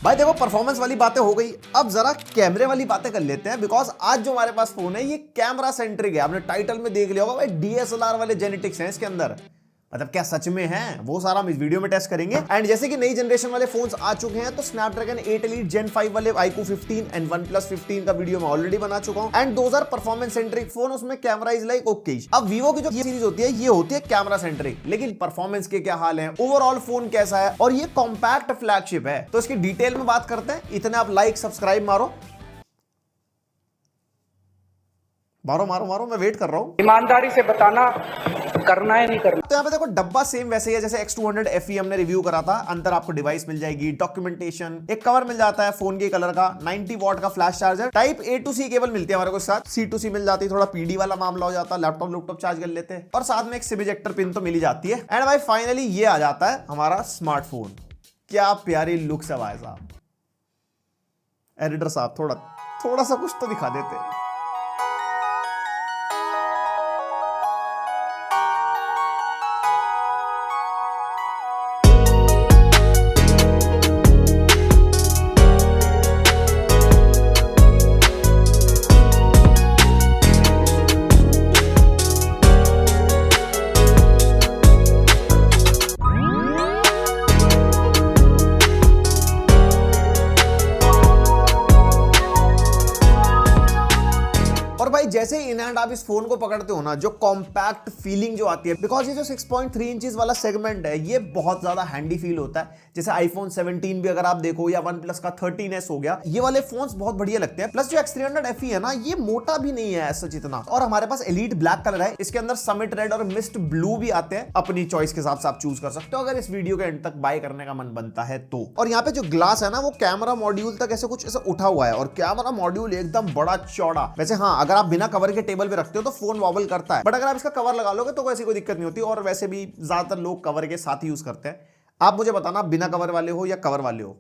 भाई देखो परफॉर्मेंस वाली बातें हो गई, अब जरा कैमरे वाली बातें कर लेते हैं। बिकॉज आज जो हमारे पास फोन है ये कैमरा सेंट्रिक है। आपने टाइटल में देख लिया होगा भाई, डीएसएलआर वाले जेनेटिक्स हैं इसके अंदर। मतलब क्या सच में है, वो सारा हम इस वीडियो में टेस्ट करेंगे। एंड जैसे कि नई जनरेशन वाले फोन्स आ चुके हैं, तो स्नैपड्रैगन 8 एलीट जेन 5 वाले iQOO 15 एंड OnePlus 15 का वीडियो मैं ऑलरेडी बना चुका हूं। एंड 2000 परफॉर्मेंस सेंट्रिक फोन, उसमें कैमरा इज लाइक ओके। अब वीवो की जो ये सीरीज होती है ये होती है कैमरा सेंट्रिक, लेकिन परफॉर्मेंस के क्या हाल है, ओवरऑल फोन कैसा है, और ये कॉम्पैक्ट फ्लैगशिप है, तो इसकी डिटेल में बात करते हैं। इतने आप लाइक सब्सक्राइब मारो मारो मारो मारो, मैं वेट कर रहा हूं। ईमानदारी से बताना करना है नहीं करना। तो यहाँ पे देखो डब्बा सेम वैसे ही है जैसे X200 FE हमने रिव्यू करा था। अंदर आपको डिवाइस मिल जाएगी, डॉक्यूमेंटेशन, एक कवर मिल जाता है फोन के कलर का, 90 वॉट का flash charger, type A to C cable मिलती है हमारे को साथ, C to C मिल जाती है, थोड़ा PD वाला मामला हो जाता है, लैपटॉप चार्ज कर लेते हैं, और साथ में एक सिम इजेक्टर पिन तो मिल ही जाती है। एंड भाई फाइनली ये आ जाता है हमारा स्मार्टफोन। क्या प्यारी लुक्स है भाई साहब। एडिटर साहब थोड़ा सा कुछ तो दिखा देते हैं। जैसे इन हैंड आप इस फोन को पकड़ते हो ना, जो कॉम्पैक्ट फीलिंग जो आती है, बिकॉज ये जो 6.3 इंचेस वाला सेगमेंट है ये बहुत ज्यादा हैंडी फील होता है। जैसे आईफोन 17 भी अगर आप देखो, या OnePlus का 13S हो गया, ये वाले फोन्स बहुत बढ़िया लगते हैं। प्लस जो X300 FE है ना, ये मोटा भी नहीं है ऐसा जितना। और हमारे पास एलीट ब्लैक कलर है, इसके अंदर समिट रेड और मिस्ट ब्लू भी आते हैं। अपनी चॉइस के हिसाब से आप चूज कर सकते हो अगर इस वीडियो के एंड तक बाय करने का मन बनता है तो। और यहाँ पे जो ग्लास है ना, वो कैमरा मॉड्यूल तक ऐसे कुछ ऐसा उठा हुआ है, और कैमरा मॉड्यूल एकदम बड़ा चौड़ा। वैसे हाँ, अगर आप बिना कवर के टेबल पे रखते हो तो फोन वॉबल करता है, बट अगर आप इसका कवर लगा लोगे तो ऐसी कोई दिक्कत नहीं होती। और वैसे भी ज्यादातर लोग कवर के साथ ही यूज करते हैं। आप मुझे बताना बिना कवर वाले हो या कवर वाले हो।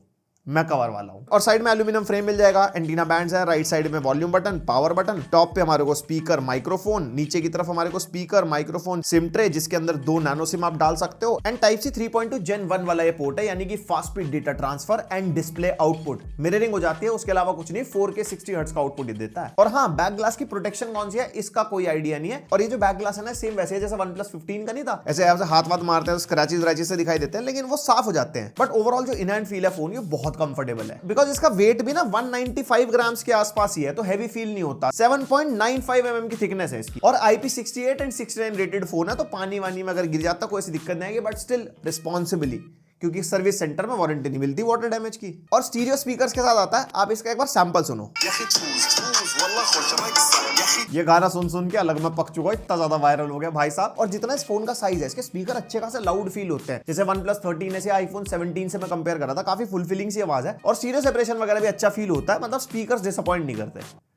मैं कवर वाला हूं। और साइड में एल्यूमिनियम फ्रेम मिल जाएगा, एंटीना बैंड्स है, राइट साइड में volume button, power button, top पे हमारे को स्पीकर माइक्रोफोन, नीचे की तरफ हमारे को स्पीकर माइक्रोफोन सिम ट्रे, जिसके अंदर 2 नैनो सिम आप डाल सकते हो। एंड टाइप सी 3.2 जेन 1 वाला ये पोर्ट है, यानी कि fast speed data transfer and display output mirroring हो जाती है। उसके अलावा कुछ नहीं, 4K 60 हर्ट्ज का आउटपुट देता है। और हाँ, बैक ग्लास की प्रोटेक्शन कौन सी है इसका कोई आइडिया नहीं है। और ये जो बैक ग्लास है ना, सेम वैसे है जैसे OnePlus 15 का नहीं था। ऐसे आप हाथ मारते हैं तो स्क्रैचेस से दिखाई देते हैं, लेकिन वो साफ हो जाते हैं। बट ओवरऑल जो इन हैंड फील है फोन, ये बहुत कंफर्टेबल है। बिकॉज इसका वेट भी ना 195 ग्राम्स के आसपास ही है, तो हैवी फील नहीं होता। 7.95 mm की थिकनेस है इसकी, और IP68 एंड 69 रेटेड फोन है, तो पानी वानी में अगर गिर जाता कोई ऐसी दिक्कत नहीं आएगी। बट स्टिल रिस्पॉन्सिबली, क्योंकि सर्विस सेंटर में वारंटी नहीं मिलती वाटर डैमेज की। और स्टीरियो स्पीकर्स के साथ आता है। आप इसका एक बार सैंपल सुनो। ये गाना सुन के अलग में पक चुका, इतना ज्यादा वायरल हो गया भाई साहब। और जितना इस फोन का साइज है, इसके स्पीकर अच्छे खासे लाउड फील होते हैं। जैसे OnePlus 13 से iPhone 17 से मैं कंपेयर कर रहा था, काफी फुल फीलिंग सी आवाज है, और स्टीरियो सेपरेशन वगैरह भी अच्छा फील होता है। मतलब स्पीकर्स डिसअपॉइंट नहीं करते।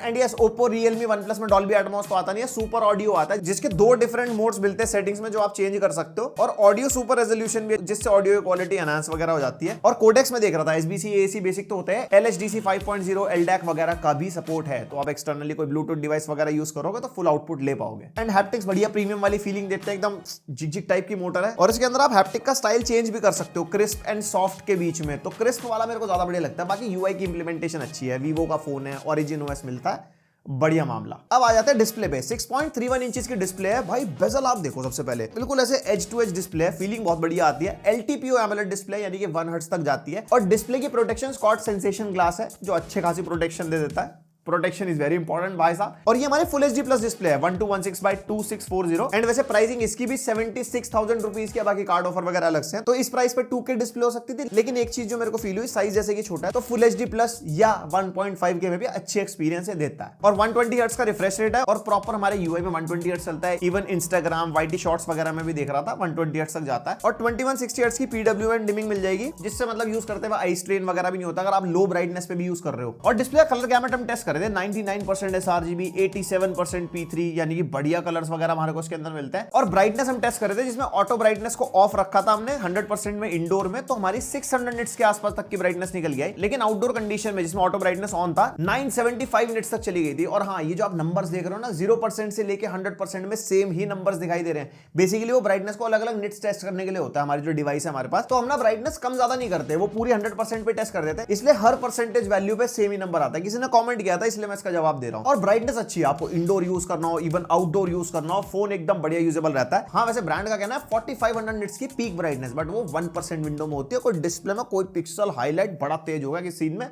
And yes, Oppo, Realme, OnePlus में डॉल्बी एटमॉस तो आता नहीं है, सुपर ऑडियो आता है, जिसके 2 डिफरेंट मोड्स मिलते हैं सेटिंग्स में, जो आप चेंज कर सकते हो। और ऑडियो सुपर रेजोल्यूशन भी, जिससे ऑडियो की क्वालिटी एनहांस वगैरह हो जाती है। और कोडेक्स में देख रहा था SBC, AAC बेसिक तो होते हैं, LHDC 5.0, LDAC वगैरह का भी सपोर्ट है। तो आप एक्सटर्नली कोई ब्लूटूथ डिवाइस वगैरह यूज करोगे तो फुल आउटपुट ले पाओगे। एंड हैप्टिक्स बढ़िया प्रीमियम वाली फीलिंग देते हैं, एकदम जिग टाइप की मोटर है। और इसके अंदर आप हैप्टिक का स्टाइल चेंज भी कर सकते हो, क्रिस्प एंड सॉफ्ट के बीच में। तो क्रिस्प वाला मेरे को ज्यादा बढ़िया लगता है। बाकी UI की इंप्लीमेंटेशन अच्छी है, वीवो का फोन है, ओरिजिन OS मिलता है, बढ़िया मामला। अब आ जाते हैं डिस्प्ले पे। 6.31 इंचेस की डिस्प्ले है भाई। बेजल आप देखो, सबसे पहले बिल्कुल ऐसे एज टू एज डिस्प्ले है, फीलिंग बहुत बढ़िया आती है। LTPO AMOLED डिस्प्ले, यानी कि 1 हर्ट्ज तक जाती है। और डिस्प्ले की प्रोटेक्शन स्कॉट सेंसेशन ग्लास है, जो अच्छे खासी प्रोटेक्शन दे देता है। प्रोटेक्शन इज वेरी इंपॉर्टेंट भाई साहब। और ये हमारे फुल HD प्लस डिस्प्ले है, 1216x2640। एंड वैसे प्राइसिंग इसकी भी 76,000 रुपीज की, बाकी कार्ड ऑफर वगैरह अलग से हैं। तो इस प्राइस पे 2K डिस्प्ले हो सकती थी, लेकिन एक चीज जो मेरे को फील हुई, साइज जैसे कि छोटा है, तो फुल HD प्लस या 1.5K में भी अच्छे एक्सपीरियंस देता है। और 120 हर्ट्ज का रिफ्रेश रेट है, और प्रॉपर हमारे UI में 120 हर्ट्ज चलता है। इवन इंस्टाग्राम, YT शॉर्ट्स वगैरह में भी देख रहा था 120 हर्ट्ज तक जाता है। और 2160 हर्ट्ज की PWM डिमिंग मिल जाएगी, जिससे मतलब यूज करते हुए आई स्ट्रेन वगैरह भी नहीं होता, अगर आप लो ब्राइटनेस पे भी यूज कर रहे हो। और डिस्प्ले का कलर गैमेट हम टेस्ट करें। रहे थे 99% sRGB, 87% P3, यानी कि बढ़िया कलर्स वगैरह हमारे को इसके अंदर मिलते हैं। और ब्राइटनेस हम टेस्ट कर रहे थे जिसमें ऑटो ब्राइटनेस को ऑफ रखा था हमने 100% में इंडोर में, तो हमारी 600 निट्स के आसपास तक की ब्राइटनेस निकल गई। लेकिन आउटडोर कंडीशन में जिसमें ऑटो ब्राइटनेस ऑन था 975 निट्स तक चली गई थी। और हाँ, ये जो आप नंबर्स देख रहे हो ना 0% से लेके 100% में सेम ही नंबर्स दिखाई दे रहे हैं। बेसिकली वो ब्राइटनेस को अलग अलग निट्स टेस्ट करने के लिए होता है हमारी जो डिवाइस है हमारे पास। तो हम ना ब्राइटनेस कम ज्यादा नहीं करते, वो पूरी 100% पे टेस्ट कर देते हैं, इसलिए हर परसेंटेज वैल्यू पे सेम ही नंबर आता है। किसी ने कमेंट किया था इसलिए मैं इसका जवाब दे रहा हूं। और ब्राइटनेस अच्छी है, आपको इंडोर यूज करना हो, इवन आउटडोर यूज करना हो, फोन एकदम बढ़िया यूजेबल रहता है। हाँ, वैसे ब्रांड का कहना है 4500 निट्स की पीक ब्राइटनेस, बट वो 1% विंडो में होती है। कोई डिस्प्ले में कोई पिक्सल हाईलाइट बड़ा तेज होगा कि सीन में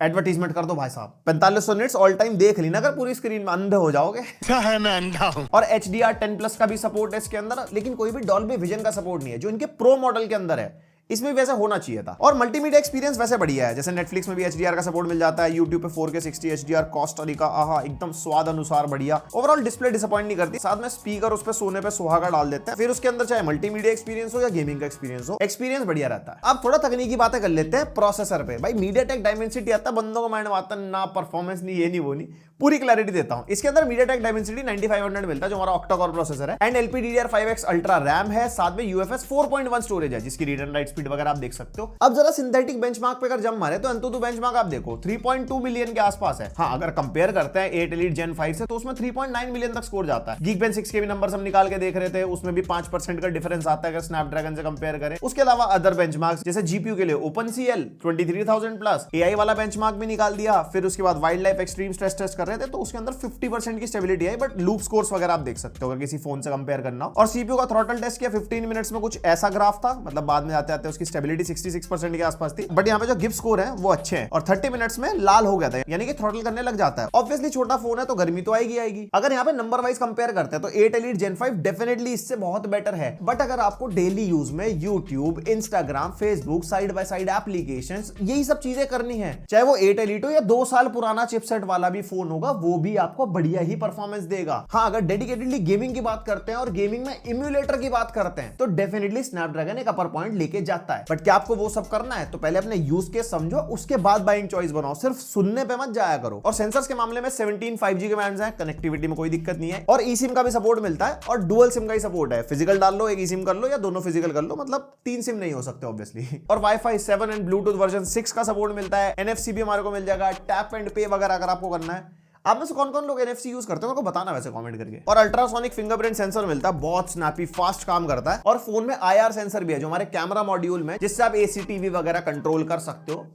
एडवर्टीजमेंट कर दो भाई साहब। 4500 निट्स ऑल टाइम देख ली ना अगर पूरी स्क्रीन में, अंधे हो जाओगे। मैं अंधा हूं। और HDR10+ का भी सपोर्ट है इसके अंदर, लेकिन कोई भी डॉल्बी विजन का सपोर्ट नहीं है जो इनके प्रो मॉडल के अंदर है। इसमें वैसे होना चाहिए था। और मल्टीमीडिया एक्सपीरियंस वैसे बढ़िया है, जैसे नेटफ्लिक्स में भी HDR का सपोर्ट मिल जाता है, YouTube पे 4K 60 HDR कॉस्ट तरीका, आहा एकदम स्वाद अनुसार बढ़िया। ओवरऑल डिस्प्ले डिसअपॉइंट नहीं करती, साथ में स्पीकर उस पे सोने पे सुहागा डाल देते हैं। फिर उसके अंदर चाहे मल्टीमीडिया एक्सपीरियंस हो या गेमिंग का एक्सपीरियंस हो, एक्सपीरियंस बढ़िया रहता है। अब थोड़ा तकनीकी बातें कर लेते हैं प्रोसेसर पे। भाई MediaTek Dimensity आता है, बंदों को माइंड में आता है ना परफॉर्मेंस नहीं, ये नहीं वो नहीं, पूरी क्लैरिटी देता हूं। इसके अंदर MediaTek Dimensity 9500 मिलता है जो हमारा ऑक्टा-कोर प्रोसेसर है, एंड LPDDR5X अल्ट्रा रैम है, साथ में UFS 4.1 स्टोरेज है जिसकी रीड एंड राइट स्पीड वगैरह आप देख सकते हो। अब जरा सिंथेटिक बेंचमार्क पे अगर जंप मारे तो अंतुतु बेंचमार्क आप देखो 3.2 मिलियन के आसपास है। हाँ, अगर कंपेयर करते हैं 8 Elite Gen 5 से तो उसमें 3.9 मिलियन तक स्कोर जाता है। Geekbench 6 के भी नंबर्स हम निकाल के देख रहे थे, उसमें भी 5% का डिफरेंस आता है अगर स्नैपड्रैगन से कंपेयर करें। उसके अलावा अदर बेंचमार्क्स जैसे GPU के लिए OpenCL 23,000+, AI वाला बेंचमार्क भी निकाल दिया। फिर उसके बाद wildlife extreme stress test कर रहे थे तो उसके अंदर 50% की स्टेबिलिटी है, बट लूप स्कोर्स वगैरह आप देख सकते हो अगर किसी फोन से कंपेयर करना हो। और CPU का थ्रॉटल टेस्ट किया 15 मिनट्स में, कुछ ऐसा ग्राफ था, मतलब बाद में जाते आते उसकी स्टेबिलिटी 66% के आसपास थी, बट यहाँ पे जो गिव स्कोर है वो अच्छे हैं। और 30 मिनट्स में लाल हो गया था, यानी कि थ्रॉटल करने लग जाता है। ऑब्वियसली छोटा फोन है तो गर्मी तो आएगी। अगर यहाँ पे नंबर वाइज कंपेयर करते हैं तो 8 Elite Gen 5 डेफिनेटली इससे बहुत बेटर है। बट अगर आपको डेली यूज में YouTube, Instagram, Facebook, side by side applications, यही सब चीजें करनी है, चाहे वो 8 Elite हो या 2 साल पुराना चिपसेट वाला भी फोन होगा, वो भी आपको बढ़िया ही परफॉर्मेंस देगा। हाँ, अगर डेडिकेटेडली गेमिंग की बात करते हैं और गेमिंग में इम्यूलेटर की बात करते हैं तो डेफिनेटली स्नैपड्रैगन एक अपर पॉइंट लेके जाता है। बट क्या आपको वो सब करना है तो पहले अपने यूज केस समझो, उसके बाद बाइंग चॉइस बनाओ, सिर्फ सुनने पे मत जाया करो। और सेंसर्स के मामले में 17 5G के बैंड्स हैं, कनेक्टिविटी में कोई दिक्कत नहीं है, और eSIM का भी सपोर्ट मिलता है और डुअल सिम का ही सपोर्ट है। फिजिकल डाल लो, एक eSIM कर लो, या दोनों फिजिकल कर लो, मतलब 3 सिम नहीं हो सकते ऑब्वियसली। और Wi-Fi 7 एंड ब्लूटूथ वर्जन 6 का सपोर्ट मिलता है। NFC भी हमारे को मिल जाएगा, टैप एंड पे वगैरह अगर आपको करना है। आप में से कौन कौन लोग NFC यूज करते हो, मेरे को बताना वैसे कमेंट करके। और अल्ट्रासोनिक फिंगरप्रिंट सेंसर मिलता है, बहुत स्नैपी फास्ट काम करता है। और फोन में IR सेंसर भी है जो हमारे कैमरा मॉड्यूल में, जिससे आप AC TV वगैरह कंट्रोल कर सकते हो।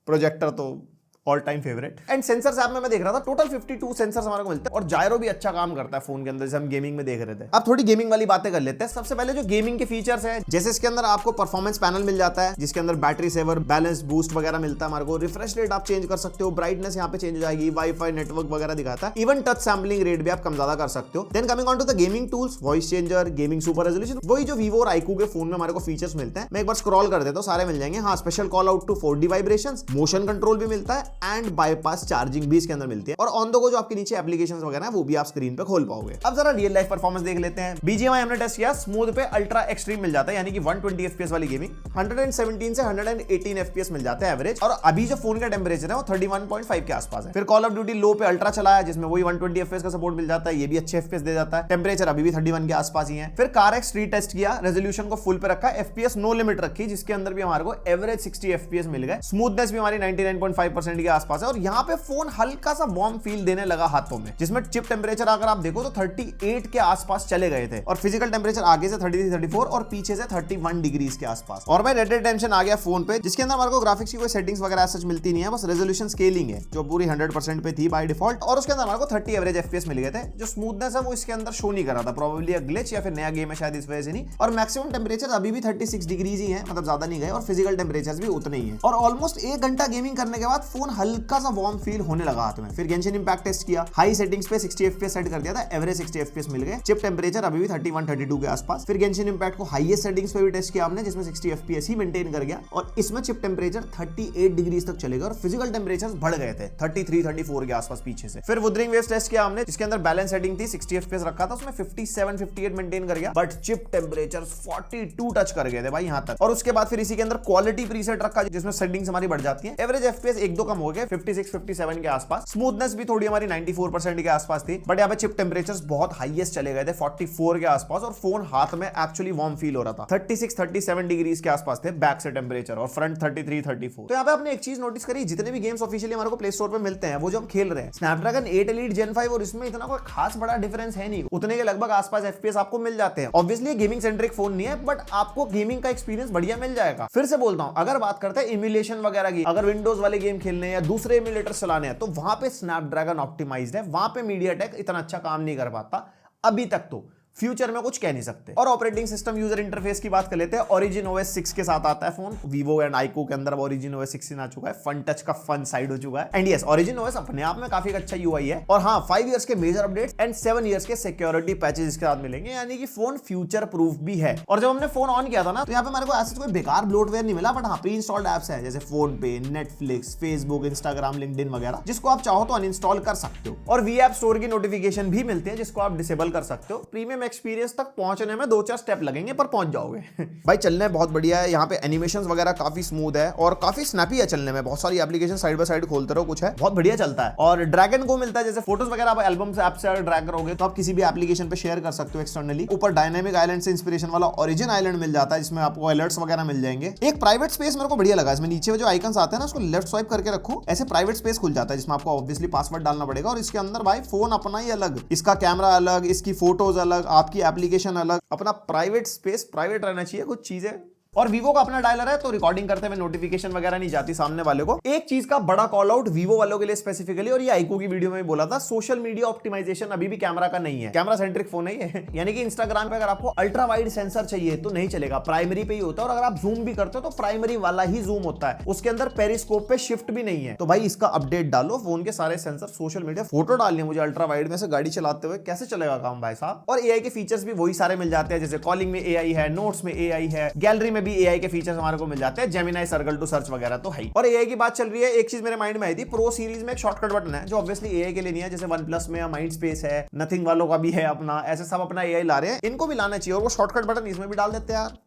प्रोजेक्टर तो all time favourite. And sensors app में मैं देख रहा था टोटल 52 सेंसर्स हमारे को मिलते हैं, और जायरो भी अच्छा काम करता है फोन के अंदर, जैसे हम गेमिंग में देख रहे थे। अब थोड़ी गेमिंग वाली बातें कर लेते हैं। सबसे पहले जो गेमिंग के फीचर्स है, जैसे इसके अंदर आपको परफॉर्मेंस पैनल मिल जाता है जिसके अंदर बैटरी सेवर, बैलेंस, बूस्ट वगैरह मिलता है हमारे को। रिफ्रेश रेट आप चेंज कर सकते हो, ब्राइटनेस यहाँ पे चेंज हो जाएगी, वाईफाई नेटवर्क वगैरह दिखाता है, इवन टच सैम्पलिंग रेट भी आप कम ज्यादा कर सकते हो। Then coming on to the gaming tools, voice changer, gaming super resolution, वही जो वीवो और iQOO के फोन में हमारे को फीचर्स मिलते हैं। मैं एक बार स्क्रॉल कर देता हूं, सारे मिल जाएंगे। हाँ, special call out to 4D vibrations, motion control भी मिलता है, एंड बाईपास चार्जिंग भी इसके अंदर मिलती है। और ऑन द गो जो आपके नीचे एप्लीकेशंस वगैरह है वो भी आप स्क्रीन पे खोल पाओगे। अब जरा रियल लाइफ परफॉर्मेंस देख लेते हैं। BGMI हमने टेस्ट किया, स्मूथ पे अल्ट्रा एक्सट्रीम मिल जाता है, यानी कि 120 FPS वाली गेमिंग, 117 से 118 FPS मिल जाता है एवरेज। और अभी जो फोन का टेंपरेचर है वो 31.5 के आसपास है। फिर कॉल ऑफ ड्यूटी लो पे अल्ट्रा चलाया जिसमें वही 120 FPS का सपोर्ट मिल जाता है, ये भी अच्छे FPS दे जाता है। टेंपरेचर अभी भी 31 के आसपास ही है। फिर CarX स्ट्रीट टेस्ट किया, रेजोल्यूशन को फुल पे रखा, FPS नो लिमिट रखी, जिसके अंदर भी हमारे को एवरेज 60 FPS मिल गए। स्मूथनेस भी हमारी 99.5% के आसपास है, और यहाँ पे फोन हल्का सा वार्म फील देने लगा हाथों में, जिसमें चिप टेंपरेचर अगर आप देखो तो 38 के आसपास चले गए थे, और फिजिकल टेंपरेचर आगे से 33 34 और पीछे से 31 डिग्रीज के आसपास। और भाई रेड टेंशन आ गया फोन पे, जिसके अंदर हमारे को ग्राफिक्स की कोई सेटिंग्स वगैरह सच मिलती नहीं है, बस रेजोल्यूशन स्केलिंग है जो पूरी 100% पे थी बाय डिफॉल्ट। और उसके अंदर हमारे को 30 एवरेज FPS मिल गए थे। जो स्मूथनेस है वो इसके अंदर शो नहीं कर रहा था, प्रोबेबली अ ग्लिच या फिर नया गेम है शायद, इस वजह से नहीं। और मैक्सिमम टेंपरेचर अभी भी 36 डिग्रीज ही है, मतलब ज्यादा नहीं गए, और फिजिकल टेंपरेचर भी उतने ही है। और ऑलमोस्ट 1 घंटा गेमिंग करने के बाद फोन हल्का सा वार्म फील होने लगा हाथ में। फिर गेंशिन इंपैक्ट टेस्ट किया, हाई सेटिंग्स पे 60 FPS सेट कर दिया था, एवरेज 60 FPS मिल गए। चिप टेंपरेचर अभी भी 31 32 के आसपास। फिर गेंशिन इंपैक्ट को हाईएस्ट सेटिंग्स पे भी टेस्ट किया हमने, जिसमें 60 FPS ही मेंटेन कर गया, और इसमें चिप टेंपरेचर 38 डिग्रीज तक चलेगा, और फिजिकल टेंपरेचर बढ़ गए थे 33 34 के आसपास पीछे से। फिर वुदरिंग वेव्स टेस्ट किया हमने, जिसके अंदर बैलेंस सेटिंग थी, 60 FPS रखा था, उसमें 57 58 मेंटेन कर गया, बट चिप टेंपरेचर 42 टच कर गए थे भाई यहां तक। और उसके बाद फिर इसी के अंदर क्वालिटी प्रीसेट रखा, जिसमें सेटिंग्स हमारी बढ़ जाती है। एवरेज FPS 1-2 कम हो गए 56-57 के आसपास। स्मूथनेस भी थोड़ी हमारी 94% के आसपास थी, बट यहाँ पे चिप टेम्परेचर्स बहुत हाईएस्ट चले गए थे 44 के आसपास, और फोन हाथ में एक्चुअली वार्म फील हो रहा था। 36-37 डिग्रीज के आसपास थे बैक से टेम्परेचर, और फ्रंट 33-34। तो यहाँ पे आपने एक चीज नोटिस करी, जितने भी गेम्स ऑफिशियली हमारे को प्ले स्टोर पे मिलते हैं वो जो हम खेल रहे हैं स्नैपड्रैगन 8 एलीट जेन 5, और इसमें इतना कोई खास बड़ा डिफरेंस है नहीं, उतने के लगभग आसपास एफपीएस आपको मिल जाते हैं। ऑब्वियसली गेमिंग सेंट्रिक फोन नहीं है, बट आपको गेमिंग का एक्सपीरियंस बढ़िया मिल जाएगा। फिर से बोलता हूं, अगर बात करते हैं इम्यूलेशन वगैरह की, अगर विंडोज वाले गेम खेलने हैं या दूसरे इम्यूलेटर चलाने हैं, तो वहां पे स्नैपड्रैगन ऑप्टिमाइज्ड है, वहां पे मीडियाटेक इतना अच्छा काम नहीं कर पाता अभी तक। तो फ्यूचर में कुछ कह नहीं सकते। और ऑपरेटिंग सिस्टम यूजर इंटरफेस की बात कर लेते हैं। Origin OS 6 के साथ आता है फोन। Vivo एंड iQOO के अंदर Origin OS 6 आ चुका है, फन टच का फन साइड हो चुका है। एंड यस, Origin OS अपने आप में काफी अच्छा UI है। और हाँ, 5 इयर्स के मेजर अपडेट्स एंड 7 इयर्स के सिक्योरिटी पैचेस इसके साथ मिलेंगे, यानी कि फोन फ्यूचर प्रूफ भी है। और जब हमने फोन ऑन किया था ना, तो यहाँ पे मेरे को ऐसा कोई बेकार ब्लोटवेयर नहीं मिला, बट हाँ, प्री इंस्टॉल्ड एप्स है जैसे फोन पे, नेटफ्लिक्स, फेसबुक, इंस्टाग्राम, लिंक्डइन वगैरह, जिसको आप चाहो तो अनइंस्टॉल कर सकते हो। और वी ऐप स्टोर की नोटिफिकेशन भी मिलती है, जिसको आप डिसेबल कर सकते हो। प्रीमियम एक्सपीरियंस तक पहुंचने में 2-4 स्टेप लगेंगे, पर पहुंच जाओगे। भाई चलने बहुत बढ़िया है, यहाँ पे एनिमेशंस वगैरह काफी स्मूथ है और काफी स्नैपी है चलने में। बहुत सारी एप्लीकेशन साइड बाय साइड खोलते रहो, कुछ है बहुत बढ़िया चलता है। और ड्रैगन को मिलता है, जैसे फोटोज वगैरह आप एल्बम से ऐप से ड्रैग करोगे तो आप किसी भी एप्लीकेशन पे शेयर कर सकते हो एक्सटर्नली। ऊपर डायनामिक आइलैंड से इंस्पिरेशन वाला ओरिजिन आइलैंड मिल जाता है, जिसमें आपको अलर्ट्स वगैरह मिल जाएंगे। एक प्राइवेट स्पेस मेरे को बढ़िया लगा, इसमें नीचे जो आइकन्स आते हैं ना, उसको लेफ्ट स्वाइप करके रखो, ऐसे प्राइवेट स्पेस खुल जाता है, जिसमें आपको ऑब्वियसली पासवर्ड डालना पड़ेगा। और इसके अंदर भाई फोन अपना ही अलग, इसका कैमरा अलग, इसकी फोटोज अलग, आपकी एप्लीकेशन अलग, अपना प्राइवेट स्पेस प्राइवेट रहना चाहिए कुछ चीजें। और वीवो का अपना डायलर है, तो रिकॉर्डिंग करते हुए नोटिफिकेशन वगैरह नहीं जाती सामने वाले को। एक चीज का बड़ा कॉल आउट वीवो वालों के लिए स्पेसिफिकली, और ये iQOO की वीडियो में बोला था, सोशल मीडिया ऑप्टिमाइजेशन अभी भी कैमरा का नहीं है। कैमरा सेंट्रिक फोन है ये, यानी कि इंस्टाग्राम पे अगर आपको अल्ट्रा वाइड सेंसर चाहिए तो नहीं चलेगा, प्राइमरी पे ही होता है। और अगर आप जूम भी करते हो तो प्राइमरी वाला ही जूम होता है, उसके अंदर पेरिस्कोप पे शिफ्ट भी नहीं है। तो भाई इसका अपडेट डालो, फोन के सारे सेंसर, सोशल मीडिया, फोटो डालनी है मुझे अल्ट्रा वाइड में से गाड़ी चलाते हुए, कैसे चलेगा काम भाई साहब। और एआई के फीचर्स भी वही सारे मिल जाते हैं, जैसे कॉलिंग में एआई है, नोट्स में एआई है, गैलरी में भी एआई के फीचर्स हमारे को मिल जाते हैं, जेमिनाई सर्कल टू सर्च वगैरह तो है। और एआई की बात चल रही है, एक चीज मेरे माइंड में आई थी, प्रो सीरीज में एक शॉर्टकट बटन है जो ऑब्वियसली एआई के लिए नहीं है, जैसे OnePlus में माइंड स्पेस है, नथिंग वालों का भी है अपना, ऐसे सब अपना एआई ला रहे हैं, इनको भी लाना चाहिए। और वो शॉर्टकट बटन इसमें भी डाल देते हैं यार,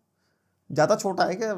ज्यादा छोटा है क्या,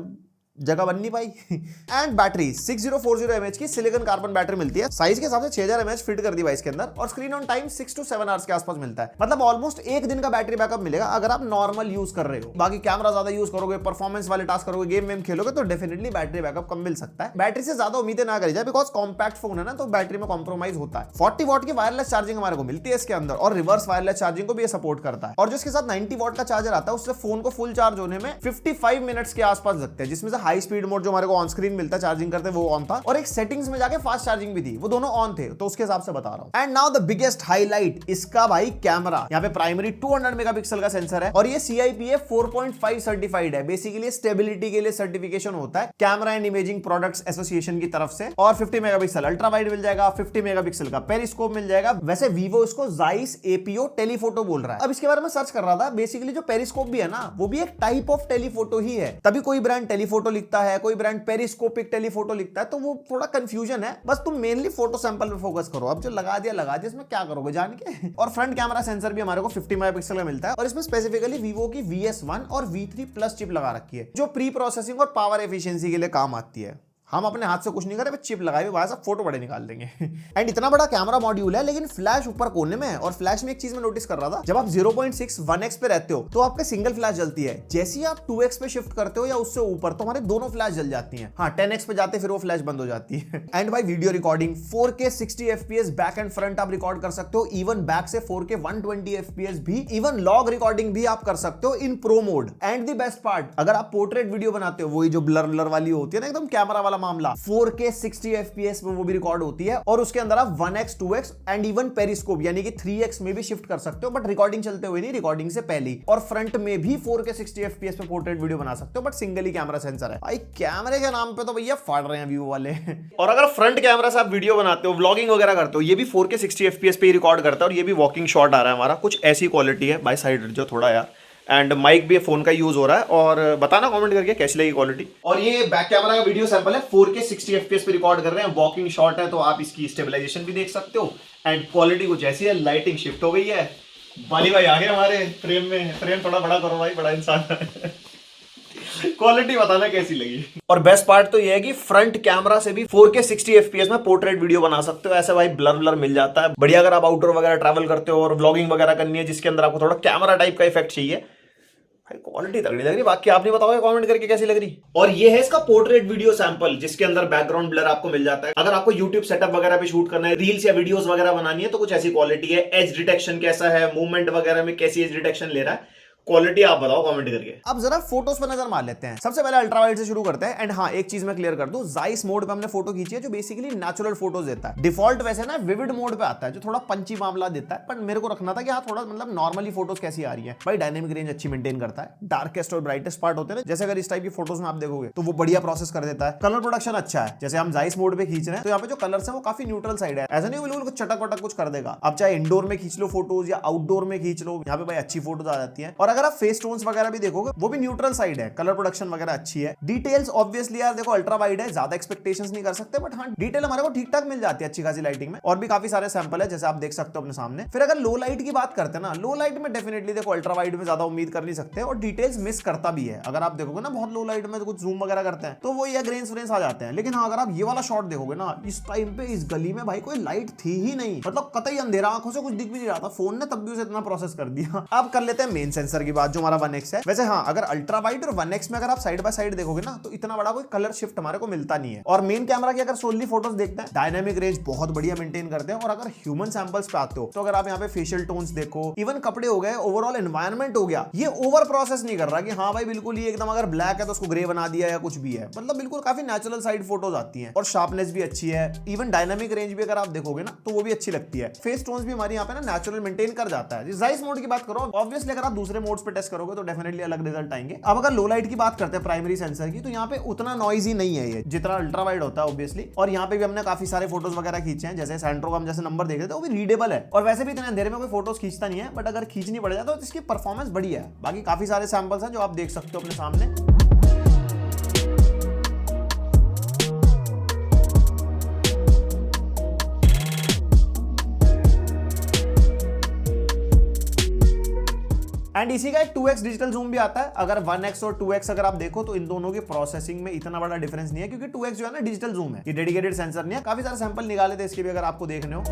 जगह बन नहीं पाई। एंड बैटरी 6040 mAh की सिलिकॉन कार्बन बैटरी मिलती है, साइज के हिसाब से 6000 mAh फिट कर दी भाई इसके अंदर। और screen on time 6 to 7 hours के आसपास मिलता है, मतलब ऑलमोस्ट एक दिन का बैटरी बैकअप मिलेगा अगर आप नॉर्मल यूज कर रहे हो। बाकी कैमरा ज्यादा यूज करोगे, परफॉर्मेंस वाले टास्क करोगे, गेम वेम खेलोगे, तो डेफिनेटली बैटरी बैकअप कम मिल सकता है। बैटरी से ज्यादा उम्मीदें ना करी जाए, बिकॉज कॉम्पैक्ट फोन है ना, तो बैटरी में कॉम्प्रोमाइज होता है। 40 वॉट की वायरलेस चार्जिंग हमारे को मिलती है इसके अंदर, और रिवर्स वायरलेस चार्जिंग को भी सपोर्ट करता है। और जो इसके साथ 90 वॉट का चार्जर आता है, उससे फोन को फुल चार्ज होने में 55 मिनट्स के आसपास लगते हैं, जिसमें से हाई स्पीड मोड जो को ऑन स्क्रीन मिलता है चार्जिंग करते वो ऑन था, और एक सेटिंग्स में जाके फास्ट चार्जिंग भी थी, वो दोनों ऑन थे, तो उसके हिसाब से बता रहा हूं। And now the biggest highlight, इसका भाई कैमरा। यहाँ पे प्राइमरी 200 मेगापिक्सल का सेंसर है, और ये CIPA 4.5 सर्टिफाइड है। बेसिकली स्टेबिलिटी के लिए सर्टिफिकेशन होता है camera and imaging products association की तरफ से। और 50 मेगापिक्सल अल्ट्रा वाइड मिल जाएगा, 50 मेगापिक्सल का पेरिस्कोप मिल जाएगा। वैसे वीवो इसको Zeiss APO टेलीफोटो बोल रहा है। अब इसके बारे में सर्च कर रहा था, बेसिकली जो पेरिस्कोप भी है ना, वो भी एक टाइप ऑफ टेलीफोटो ही है। तभी कोई ब्रांड टेलीफोटो लिखता है, कोई ब्रांड पेरिस्कोपिक टेलीफोटो लिखता है, तो वो थोड़ा कंफ्यूजन है। बस तुम मेनली फोटो सैंपल पे फोकस करो, अब जो लगा दिया, इसमें क्या करोगे जान के। और फ्रंट कैमरा सेंसर भी हमारे को 50 मेगापिक्सल का मिलता है, और इसमें स्पेसिफिकली वीवो की VS1 और V3 प्लस चिप लगा रखी है, जो प्री प्रोसेसिंग और पावर एफिशिएंसी के लिए काम आती है। हम अपने हाथ से कुछ नहीं करे, चिप लगाए हुए सब फोटो बड़े निकाल देंगे। एंड इतना बड़ा कैमरा मॉड्यूल है, लेकिन फ्लैश ऊपर कोने में है। और फ्लैश में एक चीज मैं नोटिस कर रहा था, जब आप 0.6 1x पे रहते हो तो आपके सिंगल फ्लैश जलती है, जैसे ही आप 2x पे शिफ्ट करते हो या उससे ऊपर, तो हमारे दोनों फ्लैश जल जाती हैं। हाँ, 10x पे जाते फिर वो फ्लैश बंद हो जाती है। एंड भाई video recording 4K 60 FPS back and front आप रिकॉर्ड कर सकते हो, इवन बैक से 4K 120 FPS भी, इवन लॉग रिकॉर्डिंग भी आप कर सकते हो in pro mode. And the best part, अगर आप पोर्ट्रेट वीडियो बनाते हो, वही जो ब्लर वाली होती है ना, एकदम कैमरा वाला मामला, 4K 60 FPS में वो भी रिकॉर्ड होती है। और उसके अंदर आप 1x 2x and even periscope यानी कि 3x में भी शिफ्ट कर सकते हो, बट रिकॉर्डिंग चलते हुए नहीं, रिकॉर्डिंग से पहले। और फ्रंट में भी 4K 60 FPS पे पोर्ट्रेट वीडियो बना सकते हो, but single he camera sensor है। भाई कैमरे के नाम पे तो भैया फाड़ रहे हैं वीवो वाले। और अगर फ्रंट कैमरा से आप वीडियो बनाते हो, व्लॉगिंग वगैरह करते हो, ये भी 4K 60 FPS पे ही रिकॉर्ड करता है। और ये भी वॉकिंग शॉट आ रहा है हमारा, कुछ ऐसी क्वालिटी है। बाय साइड जो थोड़ा यार, एंड माइक भी फोन का यूज हो रहा है। और बताना कमेंट करके कैसी लगी क्वालिटी। और ये बैक कैमरा का वीडियो सैंपल है, 4K 60 FPS पे रिकॉर्ड कर रहे हैं, वॉकिंग शॉट है, तो आप इसकी स्टेबलाइजेशन भी देख सकते हो। एंड क्वालिटी कुछ ऐसी है, लाइटिंग शिफ्ट हो गई है। बाली भाई आ गए हमारे फ्रेम में, फ्रेम थोड़ा बड़ा करो भाई, बड़ा इंसान है। क्वालिटी बताना कैसी लगी। और बेस्ट पार्ट तो ये है कि फ्रंट कैमरा से भी 4K 60 FPS में पोर्ट्रेट वीडियो बना सकते हो। ऐसे भाई ब्लर ब्लर मिल जाता है बढ़िया। अगर आप आउटडोर वगैरह ट्रैवल करते हो और व्लॉगिंग वगैरह करनी है जिसके अंदर आपको थोड़ा कैमरा टाइप का इफेक्ट चाहिए, भाई क्वालिटी तगड़ी लग रही। बाकी आप नहीं बताओगे कमेंट करके कैसी लग रही। और ये है इसका पोर्ट्रेट वीडियो सैंपल जिसके अंदर बैकग्राउंड ब्लर आपको मिल जाता है। अगर आपको YouTube सेटअप वगैरह पे शूट करना है, रील्स या वीडियोस वगैरह बनानी है तो कुछ ऐसी क्वालिटी है। एज डिटेक्शन कैसा है, मूवमेंट वगैरह में कैसी एज डिटेक्शन ले रहा है, क्वालिटी आप बताओ कमेंट करके। अब जरा फोटोज पर नजर मार लेते हैं। सबसे पहले अल्ट्रा वाइड से शुरू करते हैं। एंड हाँ, एक चीज मैं क्लियर कर दूं, जाइस मोड पे हमने फोटो खींची है जो बेसिकली नेचुरल फोटोज देता है। डिफॉल्ट वैसे ना विविड मोड पे आता है जो थोड़ा पंची मामला देता है, पर मेरे को रखना था कि हाँ थोड़ा मतलब नॉर्मली फोटोज कैसी आ रही है। भाई डायनेमिक रेंज अच्छी मेंटेन करता है। डार्केस्ट और ब्राइटेस्ट पार्ट होते हैं ना, जैसे अगर इस टाइप की फोटोज में आप देखोगे तो वो बढ़िया प्रोसेस कर देता है। कलर प्रोडक्शन अच्छा है। जैसे हम जाइस मोड पे खींच रहे हैं तो यहाँ पे जो कलर्स है वो काफी न्यूट्रल साइड है। ऐसा नहीं बिल्कुल कुछ चटक वटक कुछ कर देगा। आप चाहे इंडोर में खींच लो फोटोज या आउटडोर में खींच लो, यहाँ पे भाई अच्छी फोटोज आ जाती है। और अगर आप फेस टोन्स वगैरह भी देखोगे वो भी न्यूट्रल साइड है। कलर प्रोडक्शन वगैरह अच्छी है। डिटेल्स ऑब्वियसली यार देखो अल्ट्रा वाइड है, ज्यादा एक्सपेक्टेशंस नहीं कर सकते, बट हाँ डिटेल हमारे को ठीक ठाक मिल जाती है अच्छी खासी लाइटिंग में। और भी काफी सारे सैंपल है जैसे आप देख सकते हो अपने सामने। फिर अगर लो लाइट की बात करते हैं ना, लो लाइट में डेफिनेटली देखो अल्ट्रा वाइड में ज्यादा उम्मीद कर नहीं सकते और डिटेल्स मिस करता भी है। अगर आप देखोगे ना बहुत लो लाइट में कुछ जूम वगैरह करते हैं तो वो ये ग्रेन्स व्रेन्स आ जाते हैं। लेकिन हाँ अगर आप ये वाला शॉट देखोगे ना, इस टाइम पे इस गली में भाई कोई लाइट थी ही नहीं, मतलब कतई अंधेरा, आंखों से कुछ दिख भी नहीं रहा था। फोन ने तब भी उसे इतना प्रोसेस कर दिया। अब कर लेते हैं मेन सेंसर की बात जो हमारा 1x है। वैसे हाँ अगर अल्ट्रा वाइड और 1x में अगर आप साइड बाय साइड देखोगे ना तो इतना बड़ा कोई कलर शिफ्ट हमारे को मिलता नहीं है। और मेन कैमरा की अगर सोनली फोटोज देखते हैं, डायनामिक रेंज बहुत बढ़िया मेंटेन करते हैं। और अगर ह्यूमन सैंपल्स पे आते हो तो अगर आप यहाँ पे फेशियल टोन्स देखो, इवन कपड़े हो गए, ओवरऑल एनवायरनमेंट हो गया, ये ओवर प्रोसेस नहीं कर रहा कि हाँ भाई बिल्कुल ये एकदम अगर ब्लैक है तो उसको ग्रे बना दिया या कुछ भी है। मतलब बिल्कुल काफी नेचुरल साइड फोटोज आती हैं और शार्पनेस भी अच्छी है। इवन डायनामिक रेंज भी अगर आप देखोगे ना तो वो भी अच्छी लगती है। फेस टोन्स भी हमारी यहाँ पे ना नेचुरल मेंटेन कर जाता है। जाइस मोड की बात करो, ऑब्वियसली अगर आप दूसरे मोड्स पे टेस्ट करोगे तो डेफिनेटली अलग रिजल्ट आएंगे। अब अगर लो लाइट की बात करते हैं प्राइमरी सेंसर की, तो यहाँ पे उतना नॉइजी नहीं है ये जितना अल्ट्रा वाइड होता है ऑब्वियसली। और यहाँ पे भी हमने काफी सारे फोटोज वगैरह खींचे हैं, जैसे सैंट्रो का हम जैसे नंबर देख रहे थे वो भी रीडेबल है। और वैसे भी इतने अंधेरे में कोई फोटोज खींचता नहीं है, बट अगर खींचनी पड़ जाए तो इसकी परफॉर्मेंस बढ़िया है। बाकी काफी सारे सैंपल्स हैं जो आप देख सकते हो अपने सामने। एंड इसी का एक 2x डिजिटल जूम भी आता है। अगर 1x और 2x अगर आप देखो तो इन दोनों की प्रोसेसिंग में इतना बड़ा डिफरेंस नहीं है, क्योंकि 2x जो है ना डिजिटल जूम है, ये डेडिकेटेड सेंसर नहीं है। काफी सारे सैंपल निकाले थे इसके भी अगर आपको देखने हो।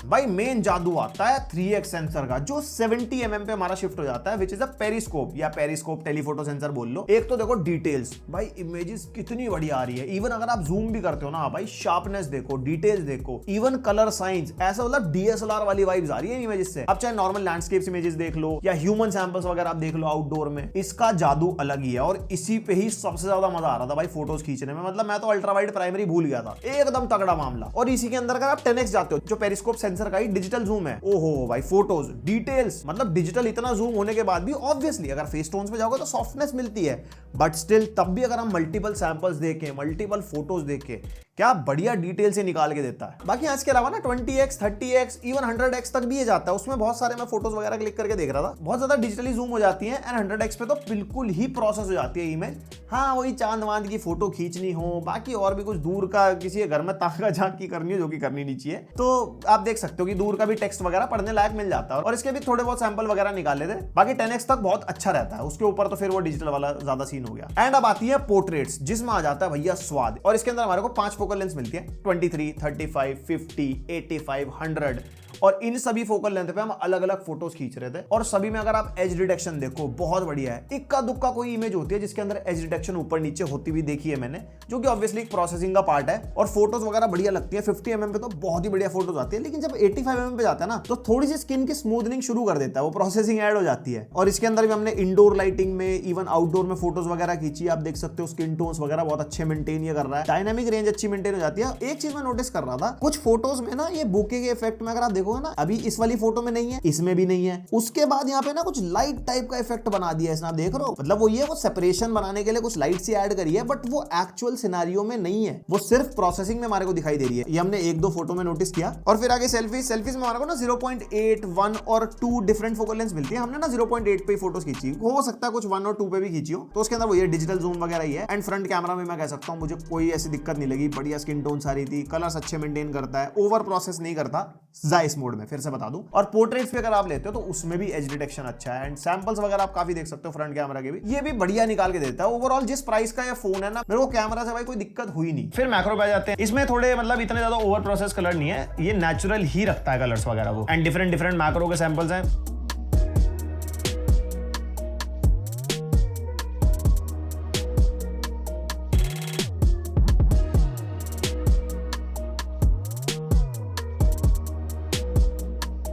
भाई मेन जादू आता है 3x सेंसर का जो 70 mm पे हमारा शिफ्ट हो जाता है, विच इज अ पेरिस्कोप या पेरिस्कोप टेलीफोटो सेंसर बोल लो। एक तो देखो डिटेल्स, भाई इमेजेस कितनी बढ़िया आ रही है। इवन अगर आप जूम भी करते हो ना भाई, शार्पनेस देखो, डिटेल्स देखो, इवन कलर साइंस, ऐसा मतलब DSLR वाली वाइब्स आ रही है इमेजेस से। अब चाहे नॉर्मल लैंडस्केप्स इमेजेस देख लो या ह्यूमन सैंपल्स वगैरह आप देख लो आउटडोर में, इसका जादू अलग ही है। और इसी पे ही सबसे ज्यादा मजा आ रहा था भाई फोटोज खींचने में। मतलब मैं तो अल्ट्रा वाइड प्राइमरी भूल गया था, एकदम तगड़ा मामला। और इसी के अंदर अगर आप 10x जाते हो, जो पेरिस्कोप सेंसर का ही डिजिटल जूम है, ओहो भाई फोटोज डिटेल्स, मतलब डिजिटल इतना जूम होने के बाद भी ऑब्वियसली अगर फेस टोन्स पे जाओगे तो सॉफ्टनेस मिलती है, बट स्टिल तब भी अगर हम मल्टीपल सैंपल्स देखें, मल्टीपल फोटोज देखें, क्या बढ़िया डिटेल से निकाल के देता है। बाकी आज के अलावा ना 20x 30x इवन 100x तक भी ये जाता है। उसमें बहुत सारे मैं फोटोज वगैरह क्लिक करके देख रहा था, बहुत ज्यादा डिजिटली जूम हो जाती है। एंड 100x पे तो बिल्कुल ही प्रोसेस हो जाती है इमेज। हाँ वही चांद वांद की फोटो खींचनी हो, बाकी और भी कुछ दूर का किसी के घर में ताका झांकी करनी हो, जो कि करनी नहीं चाहिए, तो आप देख सकते हो कि दूर का भी टेक्स्ट वगैरह पढ़ने लायक मिल जाता है। और इसके भी थोड़े बहुत सैंपल वगैरह निकाले थे। बाकी 10x तक बहुत अच्छा रहता है, उसके ऊपर तो फिर वो डिजिटल वाला ज्यादा सीन हो गया। एंड अब आती है पोर्ट्रेट्स, जिसमें आ जाता है भैया स्वाद। और इसके अंदर हमारे को 5 फोकल लेंस मिलती है, 23, 35, 50, 85, 100। और इन सभी फोकल लेंथ पे हम अलग अलग फोटोज खींच रहे थे। और सभी में अगर आप एज डिटेक्शन देखो बहुत बढ़िया है। इक्का दुक्का कोई इमेज होती है जिसके अंदर एज डिटेक्शन ऊपर नीचे होती हुई देखी है मैंने, जो कि ऑब्वियसली एक प्रोसेसिंग का पार्ट है। और फोटोज वगैरह बढ़िया लगती है। 50 mm पे तो बहुत ही बढ़िया फोटोज आती है, लेकिन जब 85 mm पे जाता है ना तो थोड़ी सी स्किन की स्मूथनिंग शुरू कर देता है, वो प्रोसेसिंग ऐड हो जाती है। और इसके अंदर भी हमने इंडोर लाइटिंग में इवन आउटडोर में फोटोज वगैरह खींची। आप देख सकते हो स्किन टोन्स वगैरह बहुत अच्छे मेंटेन कर रहा है, डायनामिक रेंज अच्छी मेंटेन हो जाती है। एक चीज मैं नोटिस कर रहा था, कुछ फोटोज में ना ये बुके के इफेक्ट में अगर आप देखो देखोगे ना, अभी इस वाली फोटो में नहीं है, इसमें भी नहीं है। उसके बाद यहाँ पे ना कुछ लाइट टाइप का इफेक्ट बना दिया है इसने, आप देख रहे हो, मतलब वो ये वो सेपरेशन बनाने के लिए कुछ लाइट सी ऐड करी है, बट वो एक्चुअल सिनेरियो में नहीं है, वो सिर्फ प्रोसेसिंग में हमारे को दिखाई दे रही है। ये हमने एक दो फोटो में नोटिस किया। और फिर आगे सेल्फीज में हमारे को ना 0.8, 1 और 2 डिफरेंट फोकल लेंथ मिलती है। हमने ना 0.8 पे फोटोज खींची, हो सकता है कुछ 1 और 2 पे भी खींची हो, तो उसके अंदर वो ये डिजिटल जूम वगैरह ही है। एंड फ्रंट कैमरा में मैं कह सकता हूँ मुझे कोई ऐसी दिक्कत नहीं लगी, बढ़िया स्किन टोन सारी थी, कलर्स अच्छे मेंटेन करता है, ओवर प्रोसेस नहीं करता जाइस मोड में, फिर से बता दूं। और पोर्ट्रेट्स पे अगर आप लेते हो तो उसमें भी एज डिटेक्शन अच्छा है, एंड सैंपल्स वगैरह आप काफी देख सकते हो फ्रंट कैमरा के भी, ये भी बढ़िया निकाल के देता है। ओवरऑल जिस प्राइस का ये फोन है ना, मेरे को कैमरा से भाई कोई दिक्कत हुई नहीं। फिर मैक्रो पे जाते हैं, इसमें थोड़े मतलब इतने ज्यादा ओवर प्रोसेस कलर नहीं है, ये नेचुरल ही रखता है कलर्स वगैरह वो, एंड डिफरेंट मैक्रो के सैंपल्स हैं।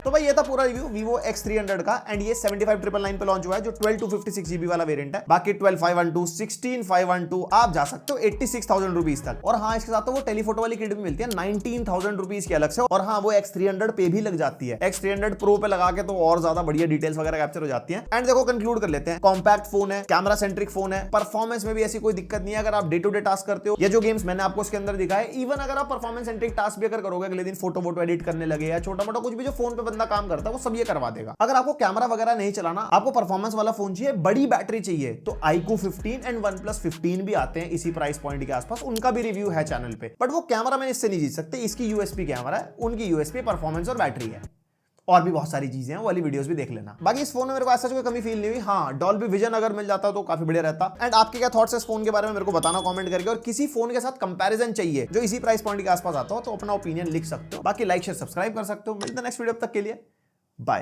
तो भाई ये था पूरा रिव्यू Vivo X300 का, एंड ये 75,999 पे लॉन्च हुआ है, जो 12 to 56 GB वाला वेरिएंट है। बाकी 12,512, 16,512 आप जा सकते हो 86,000 रुपीज तक। और हाँ, इसके साथ तो वो टेलीफोटो वाली किट भी मिलती है 19,000 रुपीज की अलग से। और हाँ, वो X300 पे भी लग जाती है, X300 Pro पे लगा के तो और ज्यादा बढ़िया डिटेल्स वगैरह कैप्चर हो जाती है। एंड देखो कंक्लूड कर लेते हैं, कॉम्पैक्ट फोन है, कैमरा सेंट्रिक फोन है, परफॉर्मेंस में भी ऐसी कोई दिक्कत नहीं है। अगर आप डे टू डे टास्क करते हो, ये जो गेम्स मैंने आपको उसके अंदर दिखाए, इवन अगर आप परफॉर्मेंस सेंट्रिक टास्क भी अगर करोगे, अगले दिन फोटो वोटो एडिट करने लगे या छोटा मोटा कुछ भी जो फोन पे बंदा काम करता है, वो सब ये करवा देगा। अगर आपको कैमरा वगैरह नहीं चलाना, आपको परफॉर्मेंस वाला फोन चाहिए, बड़ी बैटरी चाहिए, तो iQOO 15 एंड OnePlus 15 भी आते हैं इसी प्राइस पॉइंट के आसपास, उनका भी रिव्यू है चैनल पे। बट वो कैमरा में इससे नहीं जीत सकते, इसकी यूएसपी कैमरा है, उनकी यूएसपी परफॉर्मेंस और बैटरी है। और भी बहुत सारी चीजें हैं, वो वाली वीडियोस भी देख लेना। बाकी इस फोन में मेरे को ऐसा कोई कमी फील नहीं हुई। हाँ, डॉल्बी विजन अगर मिल जाता तो काफी बढ़िया रहता। एंड आपके क्या थॉट्स है इस फोन के बारे में मेरे को बताना कमेंट करके, और किसी फोन के साथ कंपैरिजन चाहिए जो इसी प्राइस पॉइंट के आसपास आता हो, तो अपना ओपिनियन लिख सकते हो। बाकी लाइक शेयर सब्सक्राइब कर सकते हो। मिलते हैं नेक्स्ट वीडियो, तक के लिए बाय।